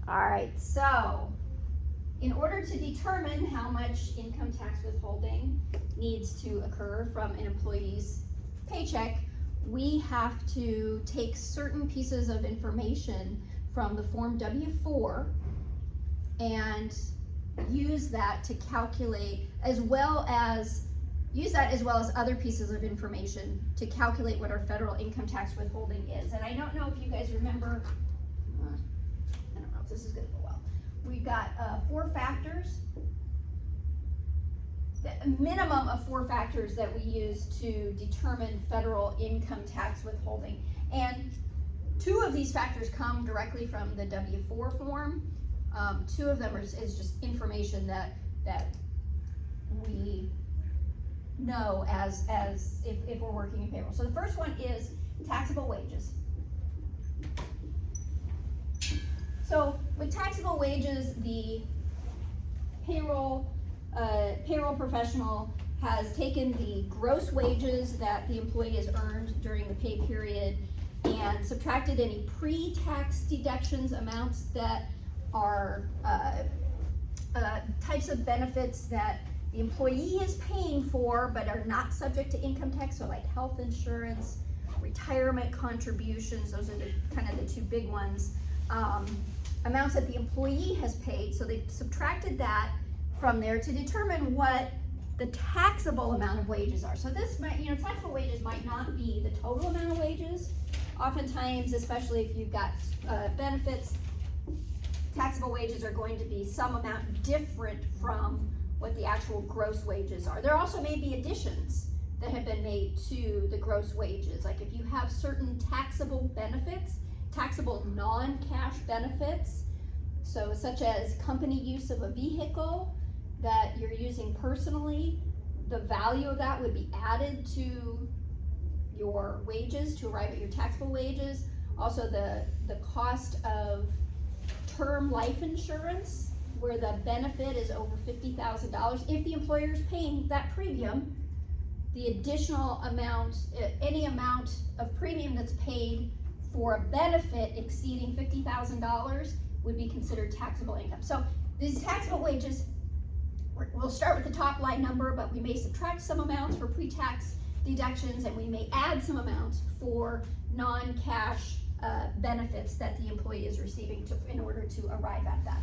All right, so in order to determine how much income tax withholding needs to occur from an employee's paycheck, we have to take certain pieces of information from the Form W-4 and use that to calculate, as well as other pieces of information to calculate what our federal income tax withholding is. And I don't know if you guys remember, I don't know if this is gonna go well. We've got 4 factors, a minimum of 4 factors that we use to determine federal income tax withholding. And 2 of these factors come directly from the W-4 form. 2 of them is just information that we know as if we're working in payroll. So the first one is taxable wages. So with taxable wages, the payroll professional has taken the gross wages that the employee has earned during the pay period and subtracted any pre-tax deductions, amounts that are types of benefits that the employee is paying for but are not subject to income tax, so like health insurance, retirement contributions, those are kind of the 2 big ones. Amounts that the employee has paid, so they subtracted that from there to determine what the taxable amount of wages are. So this might, taxable wages might not be the total amount of wages. Oftentimes, especially if you've got benefits, taxable wages are going to be some amount different from what the actual gross wages are. There also may be additions that have been made to the gross wages. Like if you have certain taxable benefits, taxable non-cash benefits, so such as company use of a vehicle that you're using personally, the value of that would be added to your wages to arrive at your taxable wages. Also the cost of term life insurance, where the benefit is over $50,000. If the employer is paying that premium, the additional amount, any amount of premium that's paid for a benefit exceeding $50,000 would be considered taxable income. So these taxable wages, we'll start with the top line number, but we may subtract some amounts for pre-tax deductions, and we may add some amounts for non-cash benefits that the employee is receiving in order to arrive at that.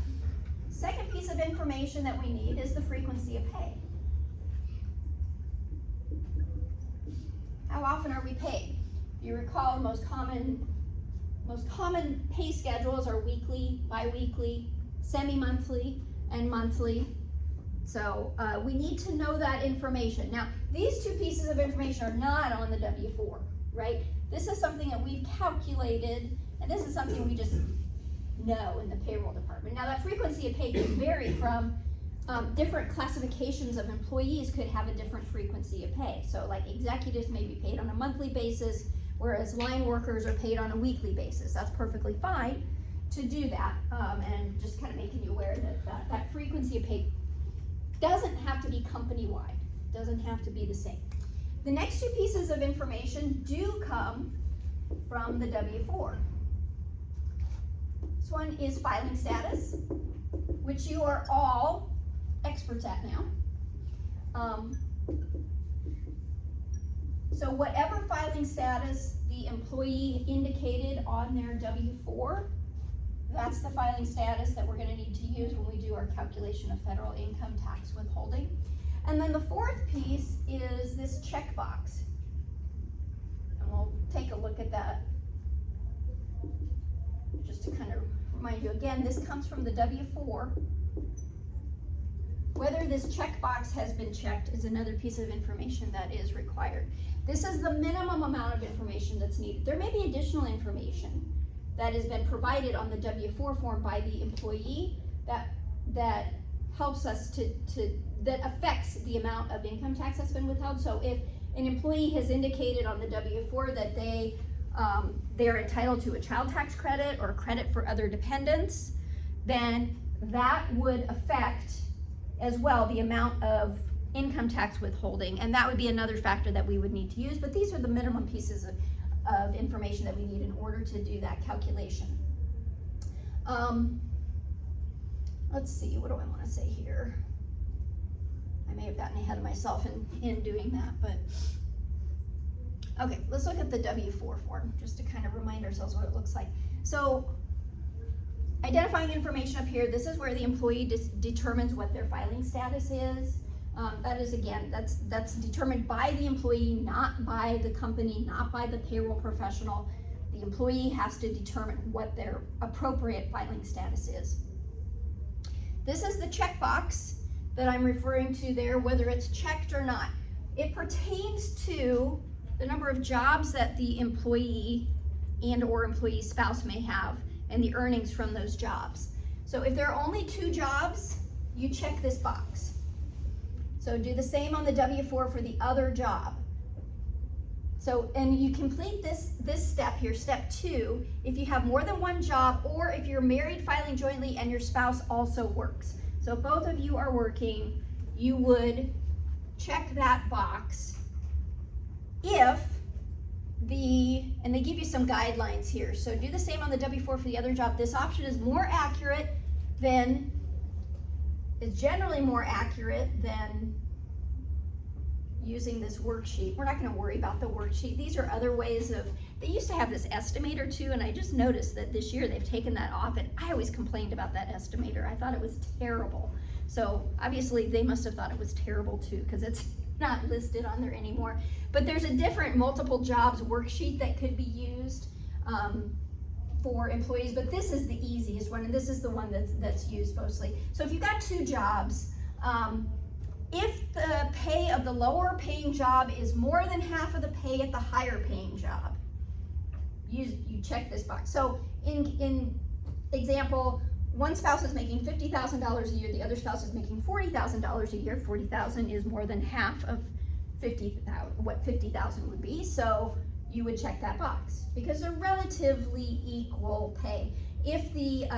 Second piece of information that we need is the frequency of pay. How often are we paid? You recall the most common pay schedules are weekly, bi-weekly, semi-monthly, and monthly. So we need to know that information. Now, these 2 pieces of information are not on the W-4, right? This is something that we've calculated, and this is something we just know in the payroll department. Now, that frequency of pay can vary from different classifications of employees could have a different frequency of pay. So like executives may be paid on a monthly basis, whereas line workers are paid on a weekly basis. That's perfectly fine to do that, and just kind of making you aware that that frequency of pay doesn't have to be company-wide, doesn't have to be the same. The next 2 pieces of information do come from the W-4. This one is filing status, which you are all experts at now. So whatever filing status the employee indicated on their W-4, that's the filing status that we're going to need to use when we do our calculation of federal income tax withholding. And then the 4th piece is this checkbox. And we'll take a look at that just to kind of remind you again, this comes from the W-4. Whether this checkbox has been checked is another piece of information that is required. This is the minimum amount of information that's needed. There may be additional information that has been provided on the W-4 form by the employee that helps us that affects the amount of income tax that's been withheld. So if an employee has indicated on the W-4 that they're entitled to a child tax credit or credit for other dependents, then that would affect as well the amount of income tax withholding, and that would be another factor that we would need to use. But these are the minimum pieces of information that we need in order to do that calculation. let's see, what do I want to say here? I may have gotten ahead of myself in doing that, but okay, let's look at the W-4 form just to kind of remind ourselves what it looks like. So identifying information up here, this is where the employee determines what their filing status is. That is, again, that's determined by the employee, not by the company, not by the payroll professional. The employee has to determine what their appropriate filing status is. This is the checkbox that I'm referring to there, whether it's checked or not. It pertains to the number of jobs that the employee and or employee spouse may have and the earnings from those jobs. So if there are only 2 jobs, you check this box. So do the same on the W-4 for the other job. So, and you complete this step here, step 2, if you have more than 1 job or if you're married filing jointly and your spouse also works. So if both of you are working, you would check that box if and they give you some guidelines here. So do the same on the W-4 for the other job. This option is generally more accurate than using this worksheet. We're not going to worry about the worksheet. These are other ways they used to have this estimator too, and I just noticed that this year they've taken that off, and I always complained about that estimator. I thought it was terrible. So obviously they must have thought it was terrible too, because it's not listed on there anymore. But there's a different multiple jobs worksheet that could be used for employees, but this is the easiest one, and this is the one that's used mostly. So if you've got 2 jobs, if the pay of the lower paying job is more than half of the pay at the higher paying job, you check this box. So in example, one spouse is making $50,000 a year, the other spouse is making $40,000 a year. 40,000 is more than half of 50,000, what 50,000 would be. So you would check that box because they're relatively equal pay. If the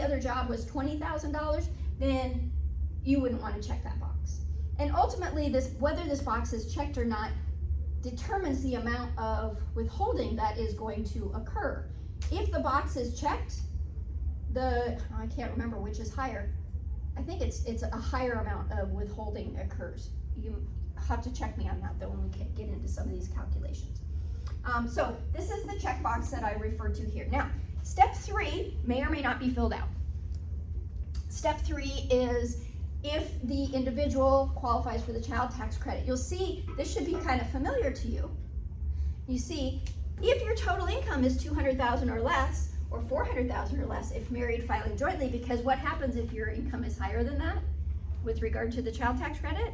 other job was $20,000, then you wouldn't want to check that box. And ultimately, whether this box is checked or not determines the amount of withholding that is going to occur. If the box is checked, I can't remember which is higher. I think it's a higher amount of withholding occurs. You have to check me on that though when we get into some of these calculations. So this is the checkbox that I referred to here. Now, step 3 may or may not be filled out. Step 3 is if the individual qualifies for the child tax credit. You'll see this should be kind of familiar to you. You see, if your total income is $200,000 or less, or $400,000 or less if married filing jointly, because what happens if your income is higher than that with regard to the child tax credit?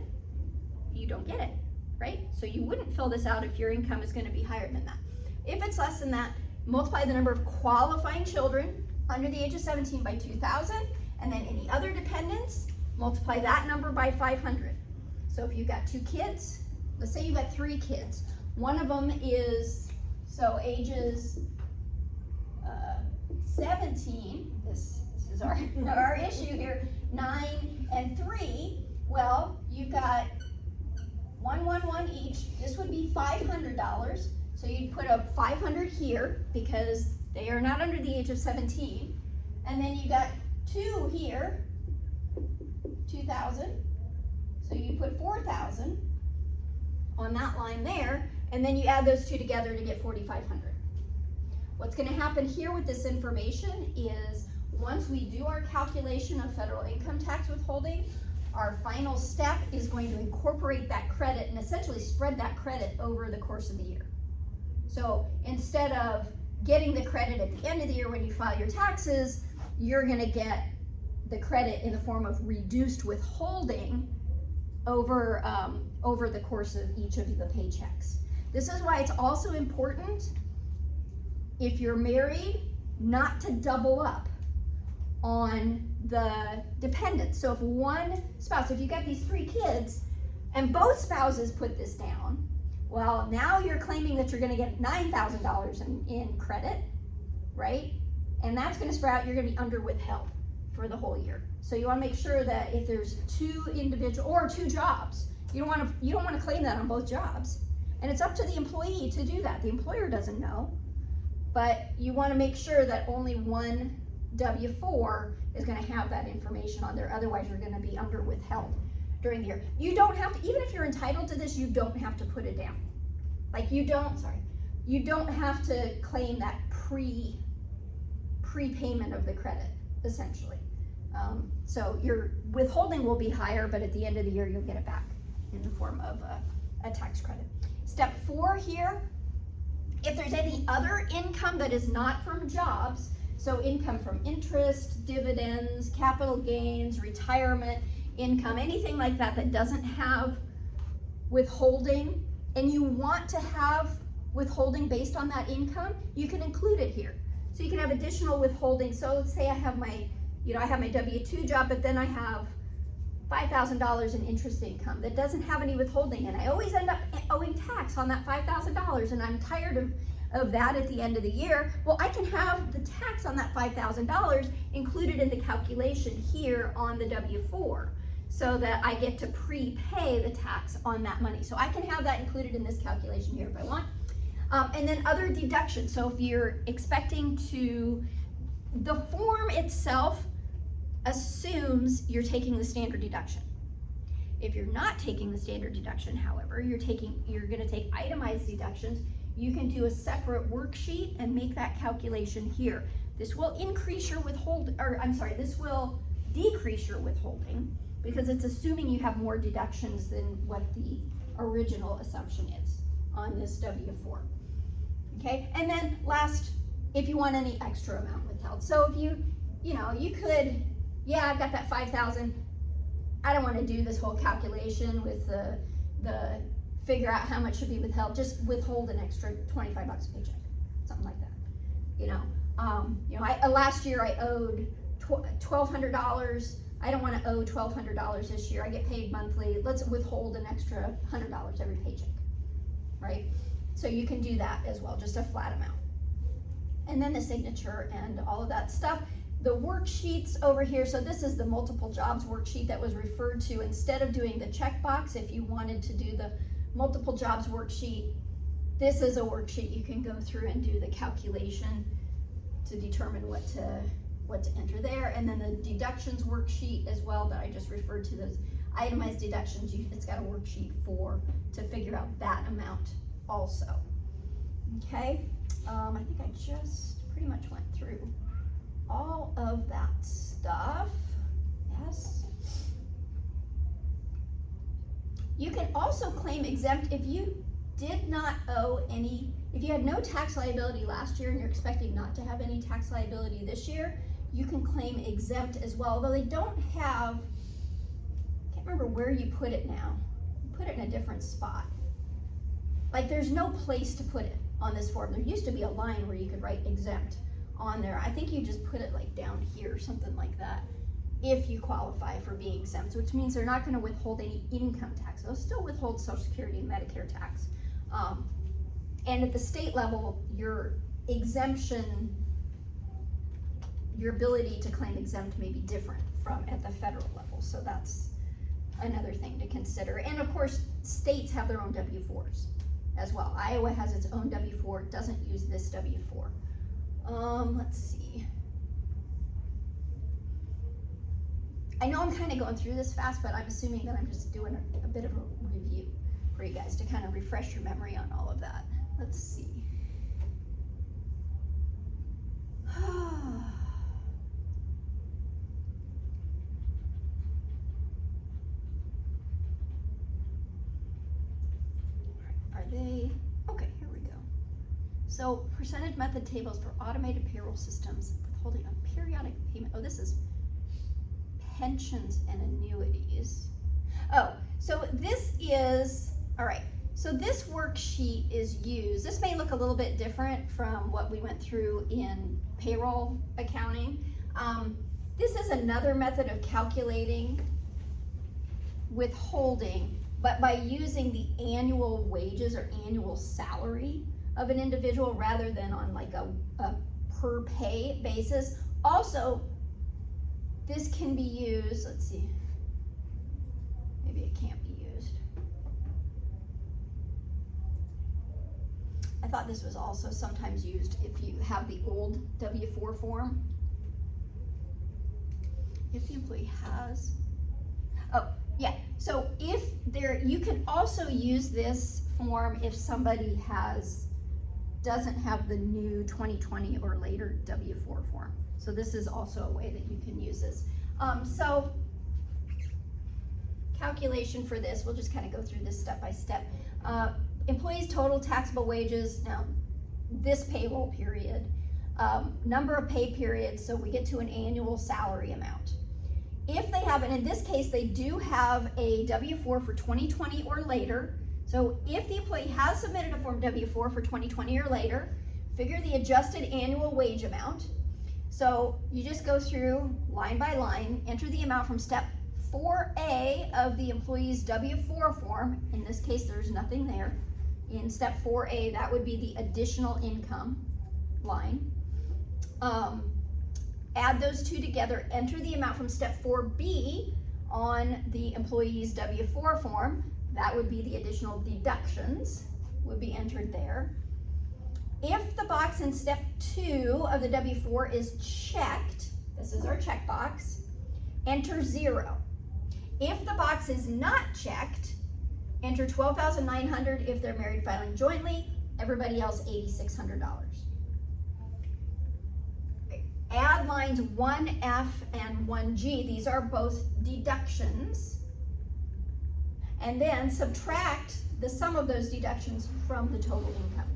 You don't get it, right? So you wouldn't fill this out if your income is going to be higher than that. If it's less than that, multiply the number of qualifying children under the age of 17 by 2,000, and then any other dependents, multiply that number by 500. So if you've got 2 kids, let's say you've got 3 kids. One of them is, so ages 17, this is our issue here, 9 and 3, well, you've got 1 each. This would be $500. So you'd put a 500 here because they are not under the age of 17. And then you got 2 here, 2,000. So you put 4,000 on that line there, and then you add those 2 together to get 4,500. What's going to happen here with this information is once we do our calculation of federal income tax withholding, our final step is going to incorporate that credit and essentially spread that credit over the course of the year. So instead of getting the credit at the end of the year when you file your taxes, you're going to get the credit in the form of reduced withholding over the course of each of the paychecks. This is why it's also important, if you're married, not to double up on the dependents. So if one spouse, if you've got these 3 kids and both spouses put this down, well, now you're claiming that you're going to get $9,000 in credit, right? And that's going to spread out, you're going to be under withheld for the whole year. So you want to make sure that if there's 2 individual or 2 jobs, you don't want to claim that on both jobs. And it's up to the employee to do that. The employer doesn't know, but you want to make sure that only one W-4 is gonna have that information on there, otherwise you're gonna be under withheld during the year. You don't have to, even if you're entitled to this, you don't have to put it down. Like you don't have to claim that prepayment of the credit, essentially. So your withholding will be higher, but at the end of the year, you'll get it back in the form of a tax credit. Step 4 here, if there's any other income that is not from jobs, so income from interest, dividends, capital gains, retirement income, anything like that that doesn't have withholding, and you want to have withholding based on that income, you can include it here. So you can have additional withholding. So let's say I have my W-2 job, but then I have $5,000 in interest income that doesn't have any withholding, and I always end up owing tax on that $5,000, and I'm tired of that at the end of the year. Well, I can have the tax on that $5,000 included in the calculation here on the W-4, so that I get to prepay the tax on that money. So I can have that included in this calculation here if I want. And then other deductions. So if you're expecting to, the form itself assumes you're taking the standard deduction. If you're not taking the standard deduction, however, you're gonna take itemized deductions, you can do a separate worksheet and make that calculation here. This will increase your this will decrease your withholding because it's assuming you have more deductions than what the original assumption is on this W-4. Okay, and then last, if you want any extra amount withheld. So if you could, yeah, I've got that 5,000. I don't want to do this whole calculation with the figure out how much should be withheld. Just withhold an extra $25 a paycheck, something like that. Last year I owed $1,200. I don't want to owe $1,200 this year. I get paid monthly. Let's withhold an extra $100 every paycheck, right? So you can do that as well, just a flat amount. And then the signature and all of that stuff. The worksheets over here, so this is the multiple jobs worksheet that was referred to. Instead of doing the checkbox, if you wanted to do the multiple jobs worksheet, this is a worksheet you can go through and do the calculation to determine what to enter there. And then the deductions worksheet as well that I just referred to, those itemized deductions, it's got a worksheet to figure out that amount also. Okay, I think I just pretty much went through all of that stuff. Yes. You can also claim exempt if you did not owe any, if you had no tax liability last year and you're expecting not to have any tax liability this year, you can claim exempt as well, although they don't have, I can't remember where you put it now. You put it in a different spot. Like there's no place to put it on this form. There used to be a line where you could write exempt on there. I think you just put it like down here, something like that, if you qualify for being exempt, which means they're not going to withhold any income tax. They'll still withhold Social Security and Medicare tax. And at the state level, your exemption, your ability to claim exempt may be different from at the federal level. So that's another thing to consider. And of course, states have their own W-4s as well. Iowa has its own W-4, doesn't use this W-4. Let's see. I know I'm kind of going through this fast, but I'm assuming that I'm just doing a bit of a review for you guys to kind of refresh your memory on all of that. Let's see. Are they? Okay, here we go. So percentage method tables for automated payroll systems withholding a periodic payment. Oh, this is pensions and annuities. Oh, so this is, all right, so this worksheet is used, this may look a little bit different from what we went through in payroll accounting. This is another method of calculating withholding, but by using the annual wages or annual salary of an individual rather than on like a per pay basis. Also, this can be used, let's see, maybe it can't be used. I thought this was also sometimes used if you have the old W-4 form if the employee has, oh, yeah, so if there, you can also use this form if somebody doesn't have the new 2020 or later W-4 form. So this is also a way that you can use this. So calculation for this, we'll just kind of go through this step by step. Employees' total taxable wages, now this payroll period, number of pay periods, so we get to an annual salary amount. If they have, and in this case, they do have a W-4 for 2020 or later. So if the employee has submitted a Form W-4 for 2020 or later, figure the adjusted annual wage amount. So you just go through line by line, enter the amount from step 4A of the employee's W-4 form. In this case, there's nothing there. In step 4A, that would be the additional income line. Add those two together, enter the amount from step 4B on the employee's W-4 form. That would be the additional deductions would be entered there. If the box in step 2 of the W-4 is checked, this is our check box, enter 0. If the box is not checked, enter $12,900 if they're married filing jointly, everybody else $8,600. Add lines 1F and 1G, these are both deductions, and then subtract the sum of those deductions from the total income.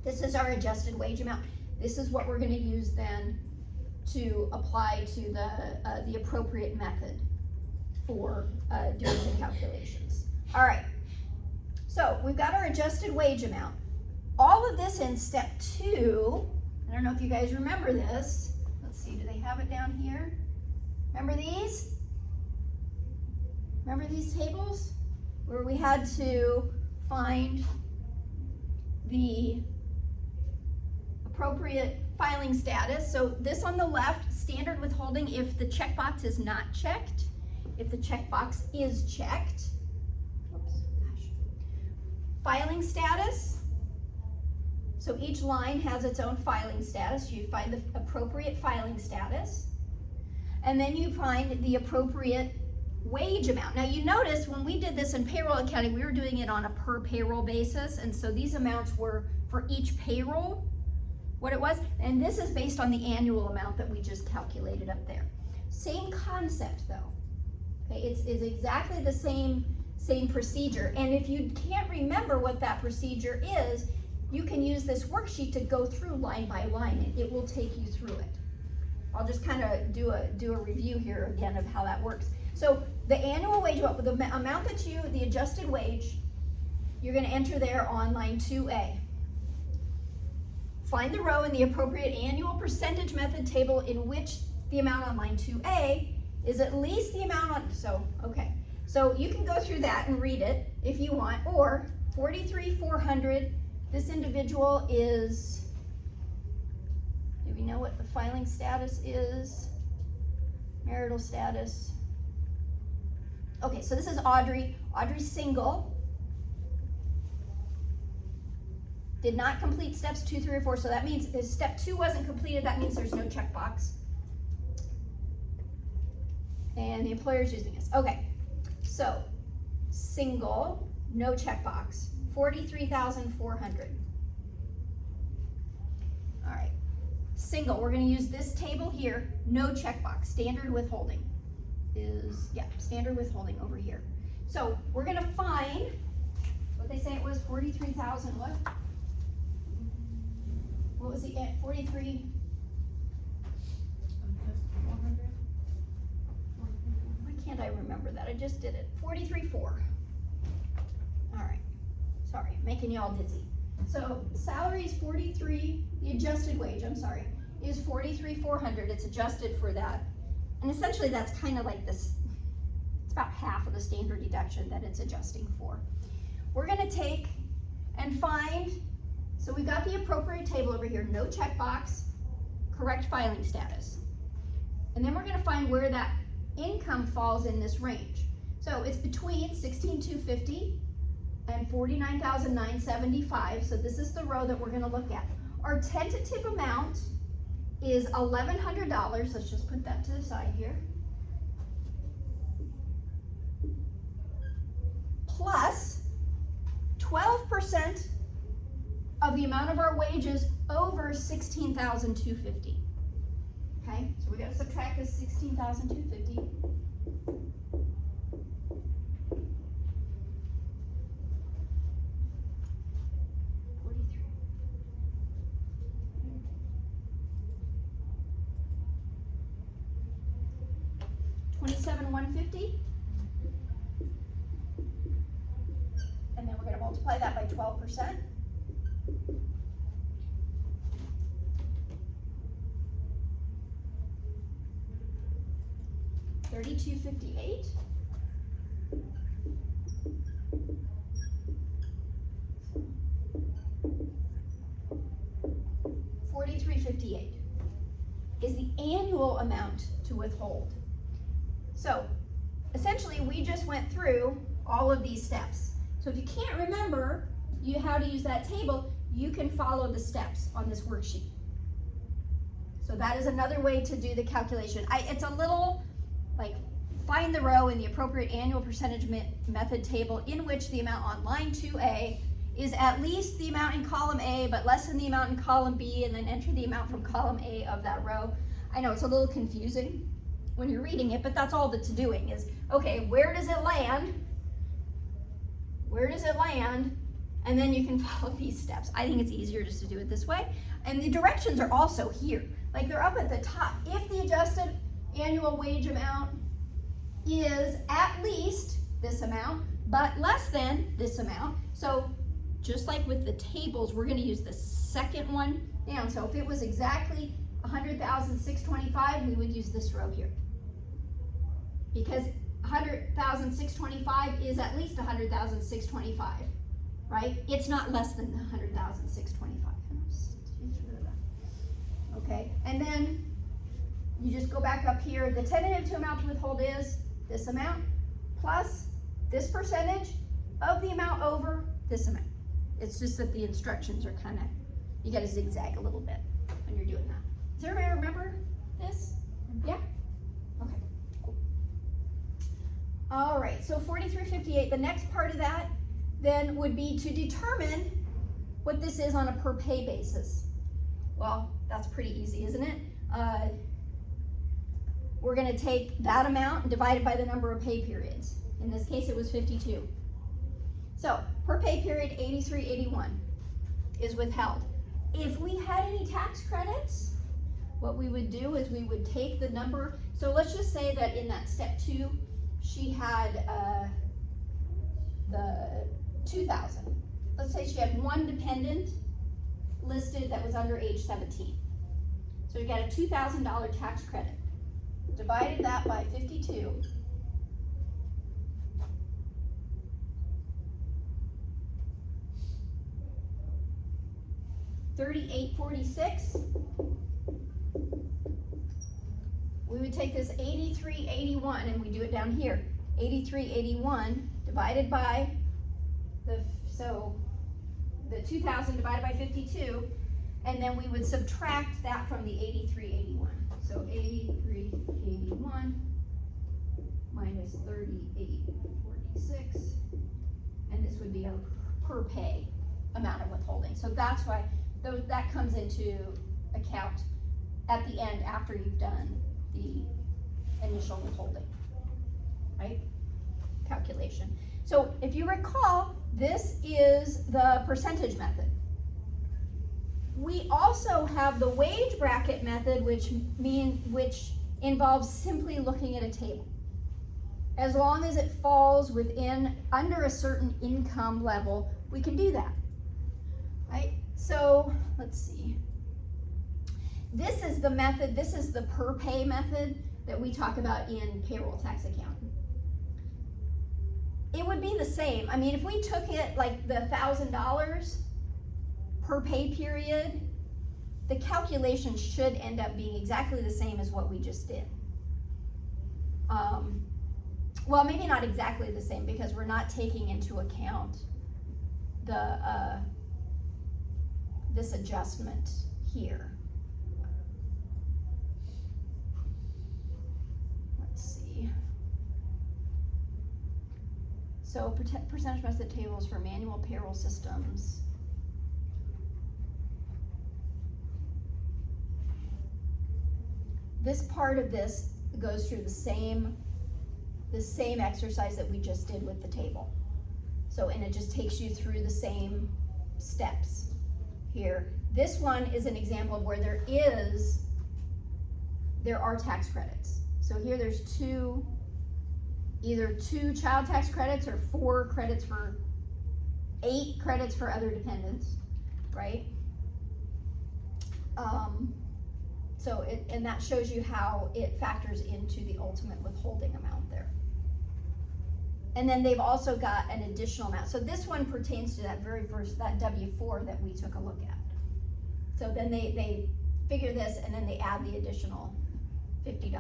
This is our adjusted wage amount. This is what we're going to use then to apply to the appropriate method for doing the calculations. All right, so we've got our adjusted wage amount. All of this in step 2, I don't know if you guys remember this. Let's see, do they have it down here? Remember these? Remember these tables? Where we had to find the appropriate filing status. So this on the left, standard withholding if the checkbox is not checked. If the checkbox is checked. Oops, gosh. Filing status. So each line has its own filing status. You find the appropriate filing status. And then you find the appropriate wage amount. Now you notice when we did this in payroll accounting, we were doing it on a per payroll basis. And so these amounts were for each payroll, what it was. And this is based on the annual amount that we just calculated up there. Same concept though. Okay, it's exactly the same procedure. And if you can't remember what that procedure is, you can use this worksheet to go through line by line. It will take you through it. I'll just kind of do a review here again of how that works. So the annual wage, the amount that the adjusted wage, you're going to enter there on line 2A. Find the row in the appropriate annual percentage method table in which the amount on line 2A is at least the amount on, okay. So you can go through that and read it if you want, or 43,400. This individual is, do we know what the filing status is? Marital status. Okay, so this is Audrey. Audrey's single. Did not complete steps 2, 3, or 4. So that means if step 2 wasn't completed, that means there's no checkbox. And the employer's using this. Okay, so single, no checkbox. 43,400. All right, single, we're going to use this table here, no checkbox, standard withholding is, yeah, standard withholding over here. So we're going to find what they say it was, 43,000 what? What was the 43? Why can't I remember that? I just did it. 43,400. All right. Sorry, making y'all dizzy. So salary is 43, the adjusted wage, I'm sorry, is 43,400. It's adjusted for that. And essentially that's kind of like this, it's about half of the standard deduction that it's adjusting for. We're gonna take and find, so we've got the appropriate table over here, no checkbox, correct filing status. And then we're gonna find where that income falls in this range. So it's between 16,250 and 49,975, so this is the row that we're going to look at. Our tentative amount is $1,100. Let's just put that to the side here. Plus 12% of the amount of our wages over $16,250. Okay, so we got to subtract this $16,250. $27,150, and then we're going to multiply that by 12%. $32.58. $43.58 is the annual amount to withhold. So essentially we just went through all of these steps. So if you can't remember how to use that table, you can follow the steps on this worksheet. So that is another way to do the calculation. It's a little like find the row in the appropriate annual percentage method table in which the amount on line 2A is at least the amount in column A but less than the amount in column B, and then enter the amount from column A of that row. I know it's a little confusing when you're reading it, but that's all that's doing is, okay, where does it land? Where does it land? And then you can follow these steps. I think it's easier just to do it this way. And the directions are also here. Like they're up at the top. If the adjusted annual wage amount is at least this amount, but less than this amount. So just like with the tables, we're gonna use the second one down. So if it was exactly 100,625, we would use this row here. Because 100,625 is at least 100,625, right? It's not less than 100,625. Okay, and then you just go back up here. The tentative amount to withhold is this amount plus this percentage of the amount over this amount. It's just that the instructions are kind of, you got to zigzag a little bit when you're doing that. Does everybody remember this? Yeah? Okay, cool. All right, so 43.58, the next part of that then would be to determine what this is on a per pay basis. Well, that's pretty easy, isn't it? We're gonna take that amount and divide it by the number of pay periods. In this case, it was 52. So, per pay period, 83.81 is withheld. If we had any tax credits, what we would do is we would take the number, so let's just say that in that step 2, she had the 2,000. Let's say she had one dependent listed that was under age 17. So you got a $2,000 tax credit. Divided that by 52. $38.46. We would take this 83.81 and we do it down here. 83.81 divided by the 2,000 divided by 52, and then we would subtract that from the 83.81. So 83.81 minus 38.46, and this would be our per pay amount of withholding. So that's why that comes into account at the end after you've done the initial withholding, right? Calculation. So if you recall, this is the percentage method. We also have the wage bracket method, which involves simply looking at a table. As long as it falls under a certain income level, we can do that, right? So let's see. This is the method, this is the per pay method that we talk about in payroll tax accounting. It would be the same. I mean, if we took it like the $1,000 per pay period, the calculation should end up being exactly the same as what we just did. Well, maybe not exactly the same because we're not taking into account this adjustment here. So percentage method tables for manual payroll systems. This part of this goes through the same exercise that we just did with the table. So, and it just takes you through the same steps here. This one is an example of where there are tax credits. So here there's either two child tax credits or 4 credits for 8 credits for other dependents, right? And that shows you how it factors into the ultimate withholding amount there. And then they've also got an additional amount. So this one pertains to that very first, that W-4 that we took a look at. So then they figure this and then they add the additional $50.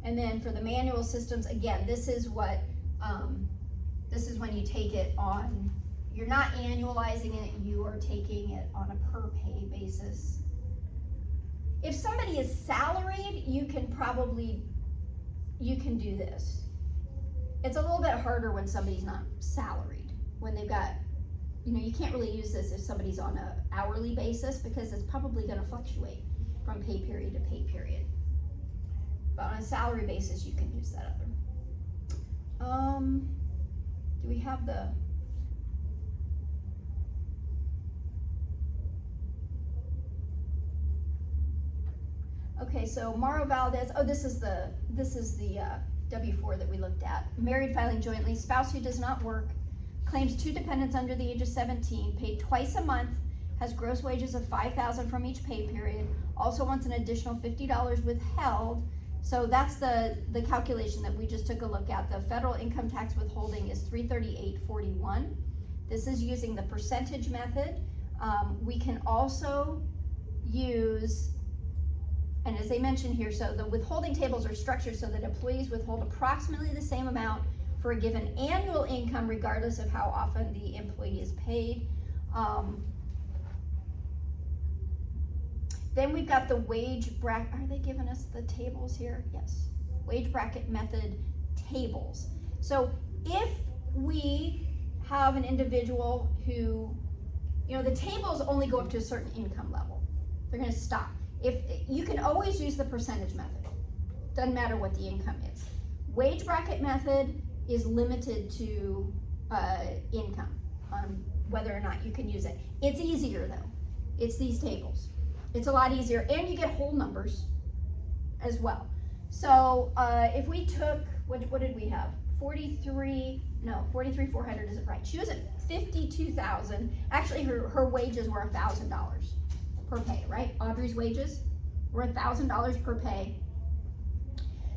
And then for the manual systems, again, this is what, this is when you take it on, you're not annualizing it, you are taking it on a per pay basis. If somebody is salaried, you can do this. It's a little bit harder when somebody's not salaried, when they've got, you can't really use this if somebody's on an hourly basis because it's probably gonna fluctuate from pay period to pay period. But on a salary basis, you can use that other. Do we have the, okay, so Mauro Valdez, this is the W-4 that we looked at. Married filing jointly, spouse who does not work, claims 2 dependents under the age of 17, paid twice a month, has gross wages of $5,000 from each pay period, also wants an additional $50 withheld. So that's the calculation that we just took a look at. The federal income tax withholding is $338.41. This is using the percentage method. We can also use, and as they mentioned here, so the withholding tables are structured so that employees withhold approximately the same amount for a given annual income regardless of how often the employee is paid. Then we've got the wage bracket. Are they giving us the tables here? Yes. Wage bracket method tables. So if we have an individual who, the tables only go up to a certain income level. They're going to stop. If you can always use the percentage method. Doesn't matter what the income is. Wage bracket method is limited to income, whether or not you can use it. It's easier though. It's these tables. It's a lot easier, and you get whole numbers as well. So if we took, what did we have? 43,400 isn't right. She was at 52,000. Actually, her wages were $1,000 per pay, right? Audrey's wages were $1,000 per pay.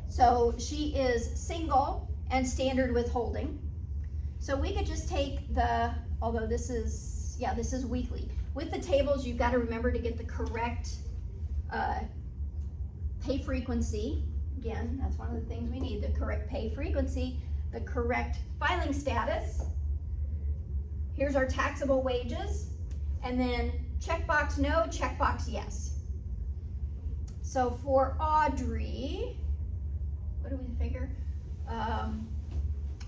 So she is single and standard withholding. So we could just take although this is weekly. With the tables, you've got to remember to get the correct pay frequency. Again, that's one of the things we need, the correct pay frequency, the correct filing status. Here's our taxable wages, and then checkbox no, checkbox yes. So for Audrey, what do we figure?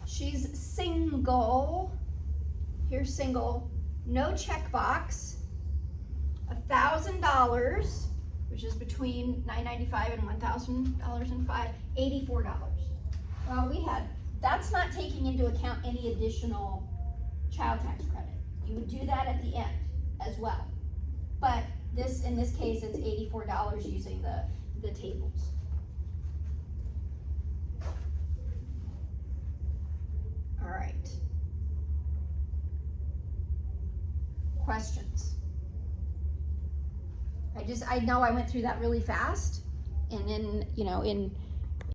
She's single. Here's single, no checkbox, $1,000, which is between $995 and $1,000 $84. Well, that's not taking into account any additional child tax credit. You would do that at the end as well. But in this case, it's $84 using the tables. All right. Questions? I know I went through that really fast, and in